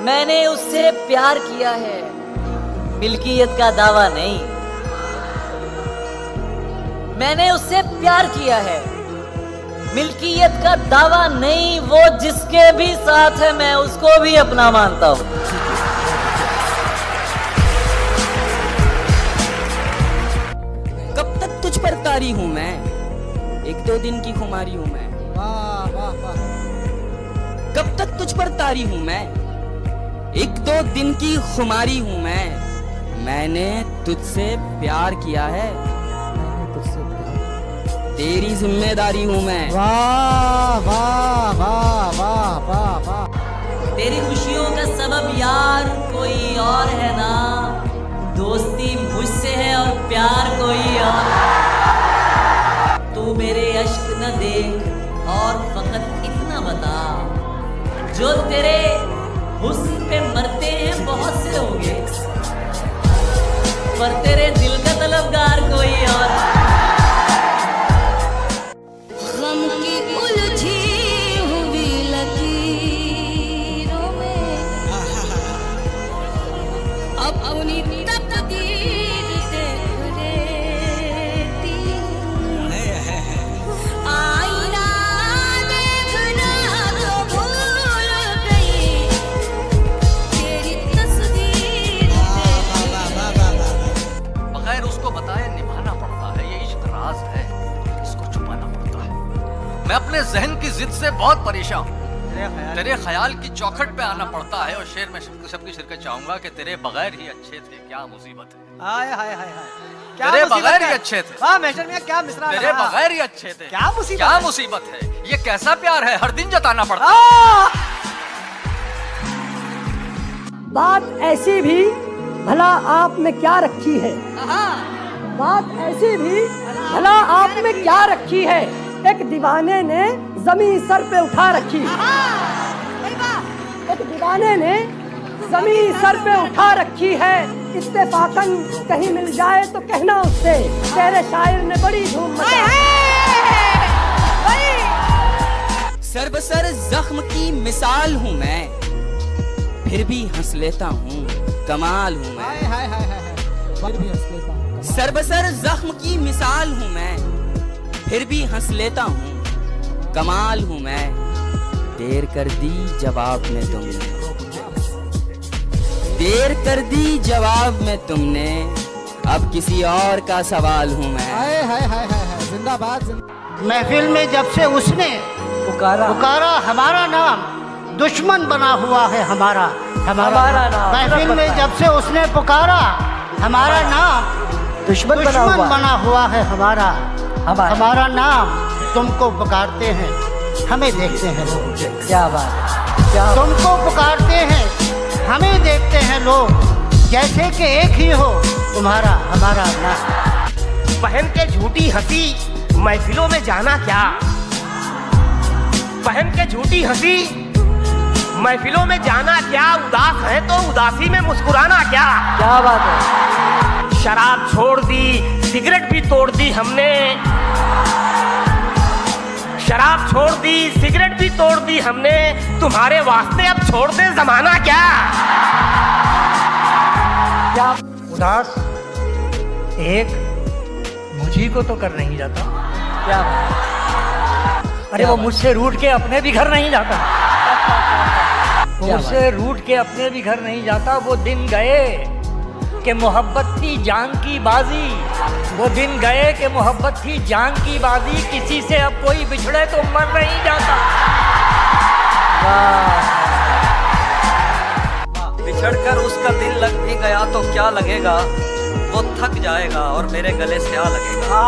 मैंने उससे प्यार किया है, मिल्कियत का दावा नहीं। मैंने उससे प्यार किया है, मिल्कियत का दावा नहीं। वो जिसके भी साथ है मैं उसको भी अपना मानता हूं। कब तक तुझ पर तारी हूं मैं, एक दो दिन की खुमारी हूं मैं। वाह वाह वाह। कब तक तुझ पर तारी हूं मैं, एक दो दिन की खुमारी हूं मैं। मैंने तुझसे प्यार किया है, तेरी जिम्मेदारी हूं मैं। वाह वाह वाह वाह वाह वाह। तेरी खुशियों का सबब यार कोई और है ना, दोस्ती मुझसे है और प्यार कोई और। तू मेरे अश्क न देख और फकत इतना बता, जो तेरे हुस्न पे मरते हैं बहुत से होंगे, पर तेरे दिल का तलबगार कोई और। गम की उलझी हुई लकीरों में अपनी तकदीर देख लेती हूँ। आईना देखना तो भूल गई, तेरी तस्वीर बगैर उसको बताए निभाना पड़ता है, ये इश्क राज है, इसको छुपाना पड़ता है। मैं अपने जहन की जिद से बहुत परेशान हूँ, तेरे ख्याल की चौखट पे आना पड़ता है। और शेर में सबकी शिरकत चाहूंगा कि तेरे बगैर ही अच्छे थे, क्या मुसीबत है। हाय हाय हाय हाय। क्या तेरे मुसीबत बगैर है? ही अच्छे थे। वाह मेजर मियां, क्या मिसरा तेरे लगा। बगैर ही अच्छे थे। क्या मुसीबत क्या है? मुसीबत है, ये कैसा प्यार है, हर दिन जताना पड़ता है। बात ऐसी भी भला आप में क्या रखी है, बात ऐसी भी भला आप में क्या रखी है, एक दीवाने ने जमीन सर पे उठा रखी। एक दीवाने ने जमीन सर पे उठा रखी है, इत्तेफाकन कहीं मिल जाए तो कहना उससे, तेरे शायर ने बड़ी धूम मचाई। सरबसर जख्म की मिसाल हूं मैं, फिर भी हंस लेता हूँ, कमाल हूँ हाय मैं। हाय हाय हाय। फिर भी हंस लेता हूँ। सरबसर जख्म की मिसाल हूँ मैं, फिर भी हंस लेता हूँ, कमाल हूँ मैं। देर कर दी जवाब में तुमने, देर कर दी जवाब में तुमने, अब किसी और का सवाल हूँ मैं। हाय हाय हाय हाय। जिंदाबाद महफिल में जब से उसने पुकारा हमारा नाम, दुश्मन बना हुआ है हमारा नाम। महफिल में जब से उसने पुकारा हमारा नाम, दुश्मन बना हुआ है हमारा नाम। तुमको पुकारते हैं, हमें देखते हैं लोग। क्या बात, तुमको पुकारते हैं, हमें देखते हैं लोग, जैसे कि एक ही हो तुम्हारा हमारा नाम। पहन के झूठी हंसी महफिलों में जाना क्या, पहन के झूठी हंसी महफिलों में जाना क्या, उदास है तो उदासी में मुस्कुराना क्या। क्या बात है। शराब छोड़ दी, सिगरेट भी तोड़ दी हमने, शराब छोड़ दी, सिगरेट भी तोड़ दी हमने, तुम्हारे वास्ते अब छोड़ दे जमाना क्या। क्या उदास एक मुझी को तो कर नहीं जाता। क्या बात। अरे वो मुझसे रूठ के अपने भी घर नहीं जाता, वो मुझसे रूठ के अपने भी घर नहीं जाता। वो दिन गए कि मोहब्बत थी जान की बाजी, वो दिन गए कि मोहब्बत थी जान की बाजी, किसी से अब कोई बिछड़े तो मर नहीं जाता। बिछड़कर उसका दिल लग भी गया तो क्या लगेगा, वो थक जाएगा और मेरे गले से आ लगेगा।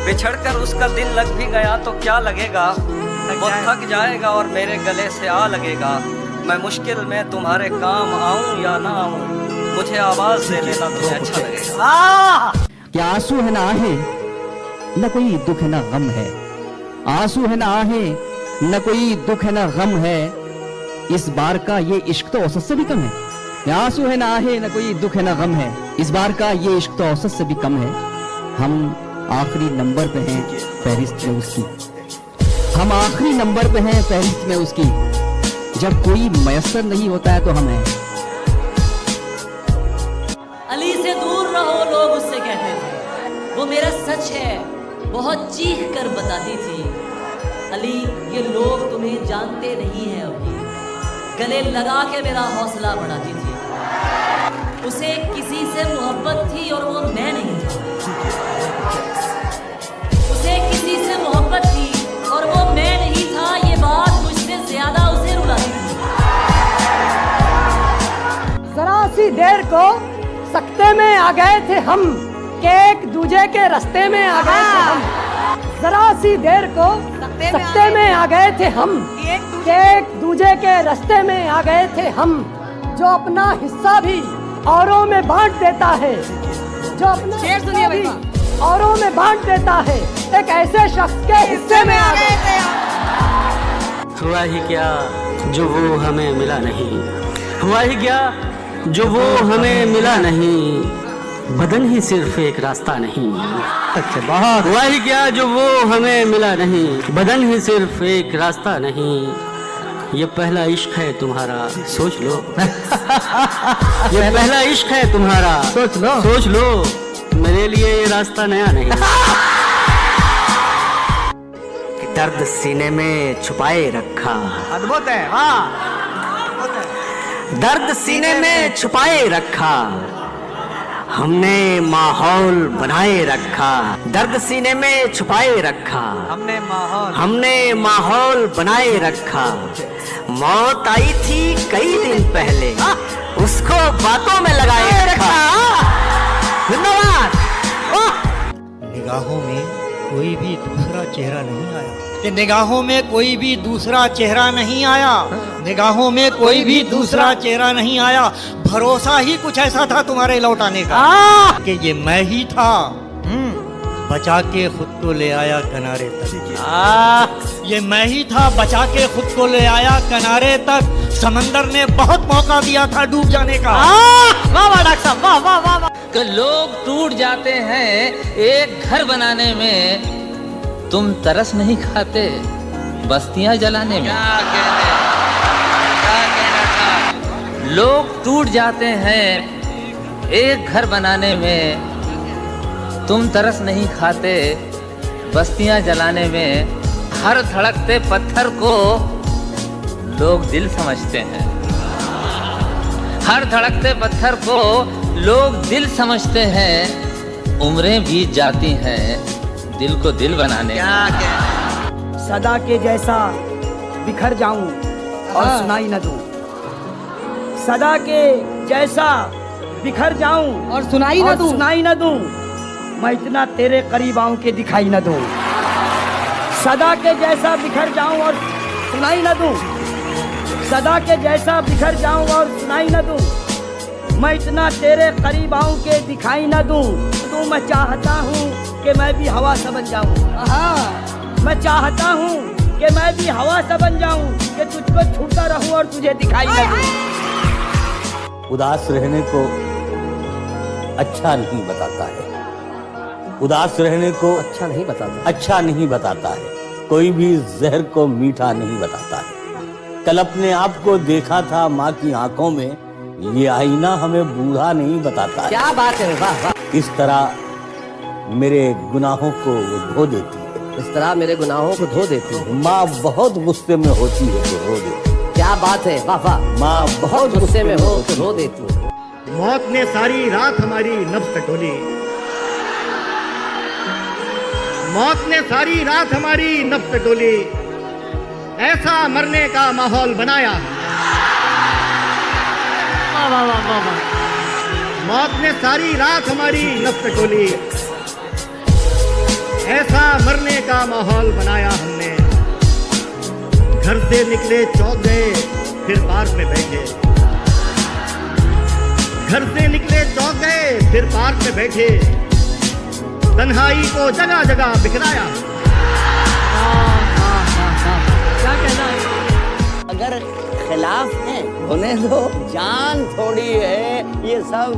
बिछड़कर उसका दिल लग भी गया तो क्या लगेगा, वो थक जाएगा और मेरे गले से आ लगेगा। मैं मुश्किल में तुम्हारे काम आऊं या ना आऊं, मुझे आवाज दे लेना तुम्हें अच्छा लगेगा। क्या आंसू है ना आहे, न कोई दुख है ना गम है। आंसू है ना आहे, न कोई दुख है ना गम है। इस बार का ये इश्क तो औसत से भी कम है। क्या आंसू है ना आहे, न कोई दुख है ना गम है। इस बार का ये इश्क तो औसत से भी कम है। हम आखिरी नंबर पे हैं फहरिस्त में उसकी, हम आखिरी नंबर पे हैं फहरिस्त में उसकी। जब कोई मयस्सर नहीं होता है तो हम हैं। अली से दूर रहो, लोग उससे कहते थे। वो मेरा सच है, बहुत चीख कर बताती थी। अली, ये लोग तुम्हें जानते नहीं हैं अभी। गले लगा के मेरा हौसला बढ़ाती थी। उसे किसी से मोहब्बत थी और वो मैं नहीं था। उसे किसी से मोहब्बत थी और वो मैं नहीं था। ये बात मुझसे ज्यादा उसे रुलाती थी। जरा सी देर को सकते में आ गए थे हम, के एक दूजे के रास्ते में आ गए थे हम। जरा सी देर को सकते में आ गए थे हम, के एक दूजे के रास्ते में आ गए थे हम। जो अपना हिस्सा भी औरों में बांट देता है, जो अपना हिस्सा भी औरों में बांट देता है, एक ऐसे शख्स के हिस्से में आ गए थे। हुआ ही क्या जो वो हमें मिला नहीं, हुआ ही क्या जो वो हमें मिला नहीं, बदन ही सिर्फ एक रास्ता नहीं। अच्छा, बहुत हुआ ही क्या जो वो हमें मिला नहीं, बदन ही सिर्फ एक रास्ता नहीं। ये पहला इश्क है तुम्हारा, सोच लो। ये पहला इश्क है तुम्हारा, सोच लो। मेरे लिए ये रास्ता नया नहीं। दर्द सीने में छुपाए रखा, अद्भुत है, वाह। दर्द सीने में छुपाए रखा, हमने माहौल बनाए रखा। दर्द सीने में छुपाए रखा, हमने माहौल बनाए रखा। मौत आई थी कई दिन पहले, उसको बातों में लगाए रखा। धन्यवाद। निगाहों में कोई भी दूसरा चेहरा नहीं आया, कि निगाहों में कोई भी दूसरा चेहरा नहीं आया, निगाहों में कोई भी दूसरा चेहरा नहीं आया। भरोसा ही कुछ ऐसा था तुम्हारे लौटाने का कि ये मैं ही था। बचा के खुद को ले आया किनारे तक। ये मैं ही था, बचा के खुद को ले आया किनारे तक। समंदर ने बहुत मौका दिया था डूब जाने का। वाह वाह डॉक्टर साहब, वाह वाह वाह वाह। कि लोग टूट जाते हैं एक घर बनाने में, तुम तरस नहीं खाते बस्तियां जलाने में। लोग टूट जाते हैं एक घर बनाने में, तुम तरस नहीं खाते बस्तियां जलाने में। हर धड़कते पत्थर को लोग दिल समझते हैं, हर धड़कते पत्थर को लोग दिल समझते हैं। उम्रें बीत जाती हैं दिल को दिल बनाने में। सदा के जैसा बिखर जाऊं और सुनाई न दूं, सदा के जैसा बिखर जाऊं और सुनाई न दूं। मैं इतना तेरे करीब आऊं के दिखाई न दूं। सदा के जैसा बिखर जाऊं और सुनाई न दूं, सदा के जैसा बिखर जाऊं और सुनाई न दूं। मैं इतना तेरे करीब आऊं के दिखाई न दूं। तो मैं चाहता हूं कि मैं भी हवा सा बन जाऊं। मैं चाहता हूं कि मैं भी हवा सा बन जाऊं, कि तुझको छूता रहूं और तुझे दिखाई न दूं। उदास रहने को अच्छा नहीं बताता है, उदास रहने को अच्छा नहीं बताता है। कोई भी जहर को मीठा नहीं बताता है। कल अपने आप को देखा था माँ की आंखों में, ये आईना हमें बूढ़ा नहीं बताता है। क्या बात है, वाह वाह। इस तरह मेरे गुनाहों को वो धो देती है, इस तरह मेरे गुनाहों को धो देती है। माँ बहुत गुस्से में होती है तो रो देती है। क्या बात है, वाह वाह। माँ बहुत गुस्से में हो तो रो देती है। मौत ने सारी रात हमारी नब्ज़ टटोली, मौत ने सारी रात हमारी नब्ज़ टटोली। ऐसा मरने का माहौल बनाया, मौत ने सारी रात हमारी नब्ज़ टटोली। ऐसा मरने का माहौल बनाया हमने। घर से निकले चौक गए फिर पार्क में बैठे, घर से निकले चौक गए फिर पार्क में बैठे। तन्हाई को जगह जगह बिखराया। क्या कहना है? अगर खिलाफ है होने दो, जान थोड़ी है, ये सब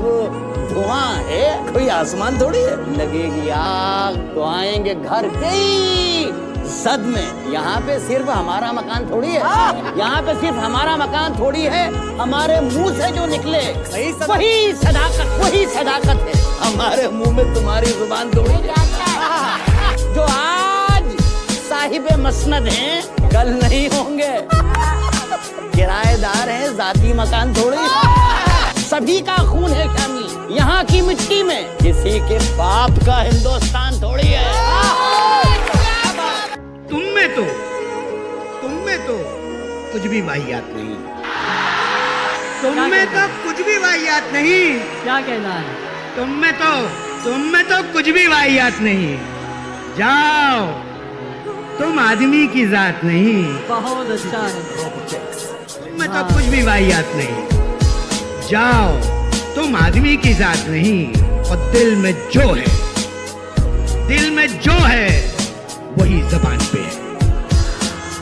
धुआं है, कोई आसमान थोड़ी है। लगेगी आग तो आएंगे घर के ही सद में। यहाँ पे सिर्फ हमारा मकान थोड़ी है, यहाँ पे सिर्फ हमारा मकान थोड़ी है, हमारे मुंह से जो निकले वही सदाकत है। हमारे मुंह में तुम्हारी जुबान थोड़ी है। जो आज साहिबे मसनद हैं कल नहीं होंगे, किराएदार हैं, जाती मकान थोड़ी। सभी का खून है शामी यहाँ की मिट्टी में, किसी के बाप का हिंदुस्तान थोड़ी है। तुम में तो कुछ भी वाहियात नहीं, तुम में तो कुछ भी वाहियात नहीं। क्या कहना है? तुम में तो कुछ भी वाहियात नहीं। जाओ, तुम आदमी की जात नहीं। बहुत अच्छा है। तुम में तो कुछ भी वाहियात नहीं। जाओ, तुम आदमी की जात नहीं। और दिल में जो है वही जबान पे है।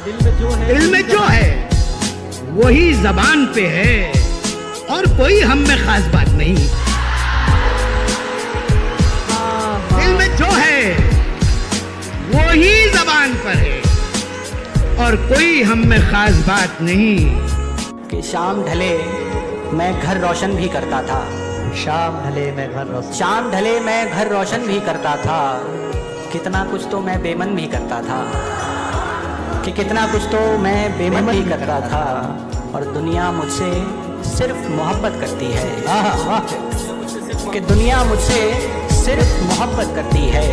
दिल में जो है वही जबान पे है, और कोई हम में खास बात नहीं। दिल में जो है वही जबान पर है, और कोई हम में खास बात नहीं। कि शाम ढले मैं घर रोशन भी करता था, शाम ढले मैं घर रोशन भी करता था। कितना कुछ तो मैं बेमन भी करता था, कि कितना कुछ तो मैं बेमन भी करता था। और दुनिया मुझसे सिर्फ मोहब्बत करती है, कि दुनिया मुझसे सिर्फ मोहब्बत करती है।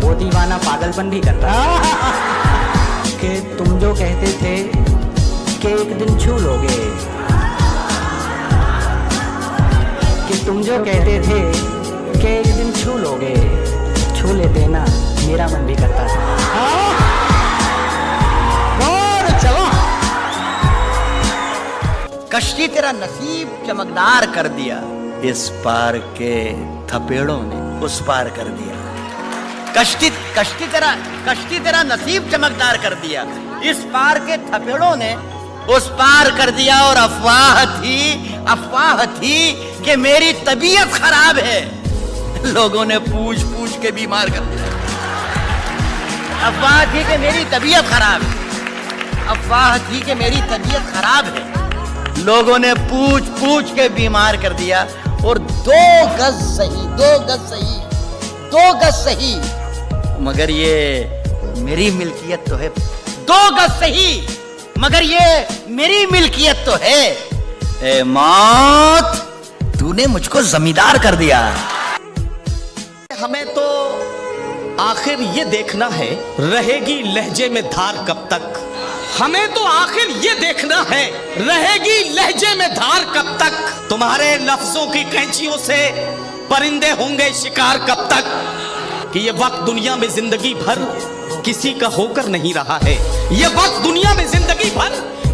वो दीवाना पागलपन भी करता था, कि तुम जो कहते थे कि एक दिन छू लोगे, कि तुम जो कहते थे कि एक दिन छू लोगे, छू लेते ना, मेरा मन भी करता था। और चलो, कश्ती तेरा नसीब चमकदार कर दिया, इस पार के थपेड़ों ने उस पार कर दिया। कश्ती तेरा नसीब चमकदार कर दिया, इस पार के थपेड़ों ने उस पार कर दिया। और अफवाह थी कि मेरी तबीयत खराब है, लोगों ने पूछ के बीमार कर दिया। अफवाह थी कि मेरी तबीयत खराब है, लोगों ने पूछ के बीमार कर दिया। और दो गज सही मगर ये मेरी मिल्कियत तो है। 2 गज सही मगर ये मेरी मिल्कियत तो है। ए मौत, तूने मुझको जमींदार कर दिया। हमें तो आखिर ये देखना है, रहेगी लहजे में धार कब तक। हमें तो आखिर ये देखना है, रहेगी लहजे में धार कब तक। तुम्हारे लफ्जों की कैंचियों से परिंदे होंगे शिकार कब तक। कि ये वक्त दुनिया में जिंदगी भर किसी का होकर नहीं रहा है, ये वक्त दुनिया में जिंदगी भर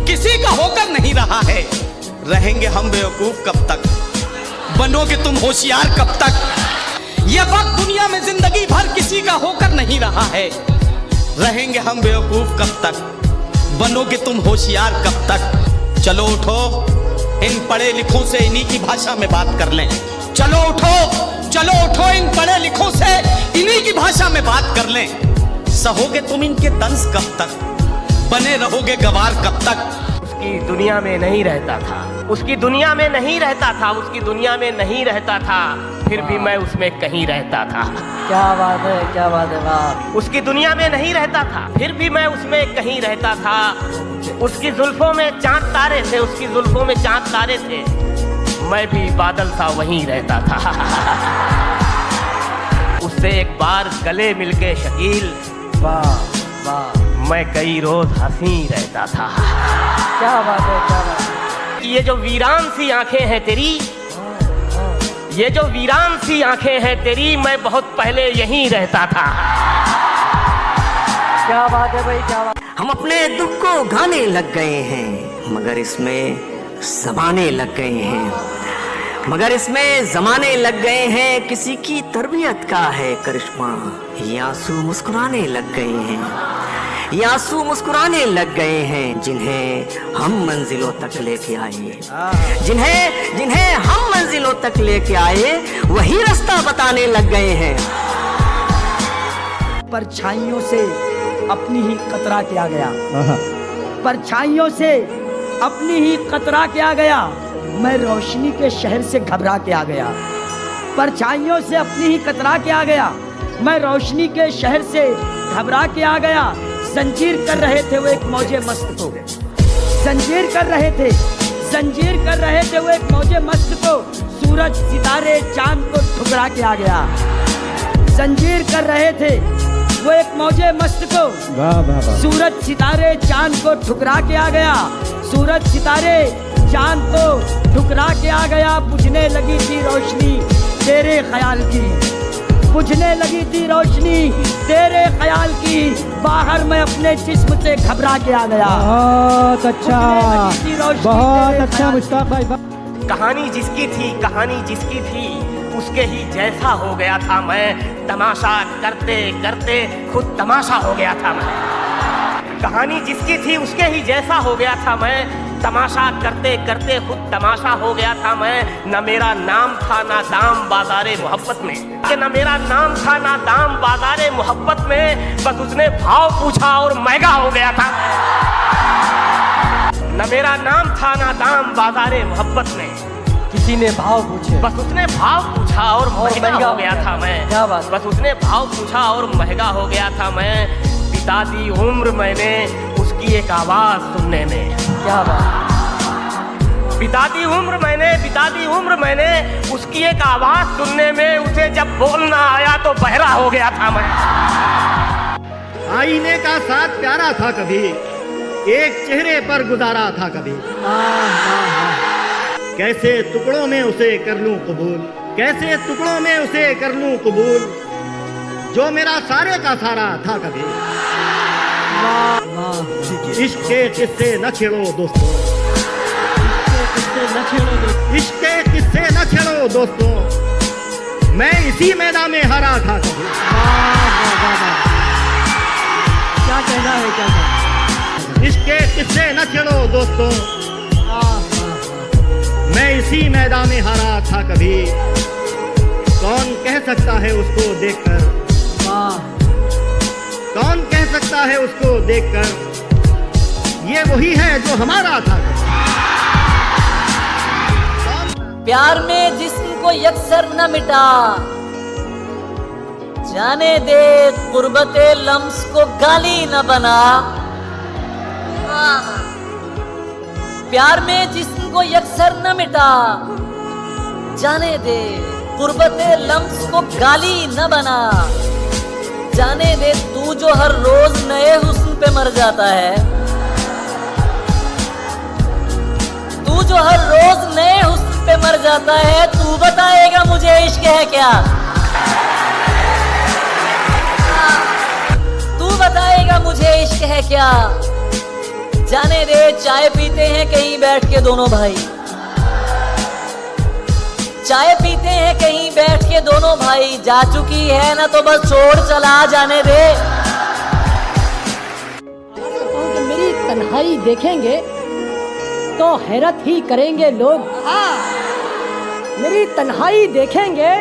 किसी का होकर नहीं रहा है। रहेंगे हम बेवकूफ कब तक, बनोगे तुम होशियार कब तक। ये वक्त दुनिया में जिंदगी भर किसी का होकर नहीं रहा है। रहेंगे हम बेवकूफ कब तक, बनोगे तुम होशियार कब तक। चलो उठो, इन पढ़े लिखों से इन्हीं की भाषा में बात कर लें। चलो उठो, इन पढ़े लिखों से इन्हीं की भाषा में बात कर लें। सहोगे तुम इनके तंज कब तक, बने रहोगे गवार कब तक। उसकी दुनिया में नहीं रहता था, उसकी दुनिया में नहीं रहता था, उसकी दुनिया में नहीं रहता था, फिर भी मैं उसमें कहीं रहता था। क्या बात है वाह। उसकी दुनिया में नहीं रहता था, फिर भी मैं उसमें कहीं रहता था। उसकी जुल्फों में चांद तारे थे, उसकी जुल्फों में चांद तारे थे, मैं भी बादल सा वहीं रहता था। उससे एक बार गले मिलके शकील, वाह मैं कई रोज हंसी रहता था। क्या बात है। ये जो वीरान सी आंखें हैं तेरी, ये जो वीरान सी आंखें हैं तेरी, मैं बहुत पहले यहीं रहता था। क्या बात है भाई, क्या बात। हम अपने दुख को गाने लग गए हैं, मगर इसमें ज़माने लग गए हैं, मगर इसमें ज़माने लग गए हैं। किसी की तरबियत का है करिश्मा, ये आंसू मुस्कुराने लग गए हैं, ये आंसू मुस्कुराने लग गए हैं। जिन्हें हम मंजिलों तक लेके आए, जिन्हें हम मंजिलों तक लेके आए, वही रास्ता बताने लग गए हैं। परछाइयों से अपनी ही कतरा के आ गया, परछाइयों से अपनी ही कतरा के आ गया, मैं रोशनी के शहर से घबरा के आ गया, परछाइयों से अपनी ही कतरा के आ गया, मैं रोशनी के शहर से घबरा के आ गया। जंजीर कर रहे थे वो एक मौजे मस्त को, जंजीर कर रहे थे, जंजीर कर रहे थे वो एक मौजे मस्त को, सूरज सितारे चांद को ठुकरा के आ गया। जंजीर कर रहे थे वो एक मौजे मस्त को, सूरज सितारे चांद को ठुकरा के आ गया, सूरज सितारे चांद को ठुकरा के आ गया। बुझने लगी थी रोशनी तेरे ख्याल की, बुझने लगी थी रोशनी तेरे ख्याल की, बाहर मैं अपने जिस्म से घबरा के आ गया। बहुत अच्छा, बहुत अच्छा मुश्ताक भाई। कहानी जिसकी थी, कहानी जिसकी थी, उसके ही जैसा हो गया था मैं, तमाशा करते करते खुद तमाशा हो गया था मैं। कहानी जिसकी थी उसके ही जैसा हो गया था मैं, तमाशा करते करते खुद तमाशा हो गया था मैं। न मेरा नाम था ना दाम बाजारे मोहब्बत में, कि न मेरा नाम था ना दाम बाजारे मोहब्बत में, बस उसने भाव पूछा और महंगा हो गया था। न मेरा नाम था ना दाम बाजारे मोहब्बत में, किसी ने भाव पूछे, बस उसने भाव पूछा और महंगा हो गया था मैं। क्या बात, बस उसने भाव पूछा और महंगा हो गया था मैं। बिता दी उम्र मैंने उसकी एक आवाज सुनने में, क्या बात, बिता दी उम्र मैंने, बिता दी उम्र मैंने उसकी एक आवाज सुनने में। उसे जब बोलना आया तो बहरा हो गया था मैं। आईने का साथ प्यारा था कभी, एक चेहरे पर गुजारा था कभी, कैसे टुकड़ों में उसे कर लूं कबूल, कैसे टुकड़ों में उसे कर लूं कबूल, जो मेरा सारे का सारा था कभी। इश्क के किस्से न छेड़ो दोस्तों, इश्क के किस्से न छेड़ो दोस्तों, मैं इसी मैदान में हारा था कभी। क्या कहना है, क्या कहना? इश्क के किस्से न छेड़ो दोस्तों, मैं इसी मैदान में हारा था कभी। कौन कह सकता है उसको देखकर, कौन कह सकता है उसको देखकर, ये वही है जो हमारा था। प्यार में जिस्म को यकसर न मिटा, जाने दे गुर्बते लम्स को गाली न बना। प्यार में जिस्म को यकसर न मिटा, जाने दे गुर्बते लम्स को गाली न बना। जाने दे तू जो हर रोज नए हुस्न पे मर जाता है, तू जो हर रोज नए हुस्न पे मर जाता है, तू बताएगा मुझे इश्क है क्या, तू बताएगा मुझे इश्क है क्या। जाने दे चाय पीते हैं कहीं बैठ के दोनों भाई, चाय पीते हैं कहीं बैठ के दोनों भाई, जा चुकी है ना तो बस छोड़ चला जाने दे। मेरी तन्हाई देखेंगे तो हैरत ही करेंगे लोग, मेरी तन्हाई देखेंगे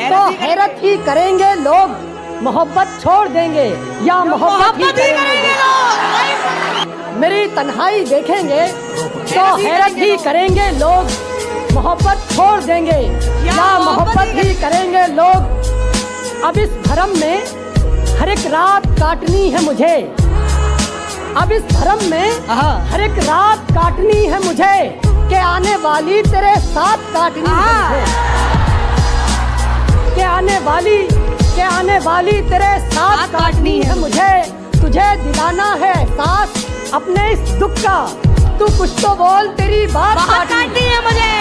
तो हैरत ही करेंगे लोग। मोहब्बत छोड़ देंगे या मोहब्बत ही करेंगे लोग। मेरी तन्हाई देखेंगे तो हैरत ही करेंगे लोग, मोहब्बत छोड़ देंगे या मोहब्बत ही करेंगे लोग। अब इस भरम में हर एक रात काटनी है मुझे, अब इस भरम में हर एक रात काटनी है मुझे, के आने वाली तेरे साथ काटनी है मुझे, के आने वाली तेरे साथ काटनी है मुझे। तुझे दिलाना है एहसास अपने इस दुख का, तू कुछ तो बोल, तेरी बात काटनी है मुझे।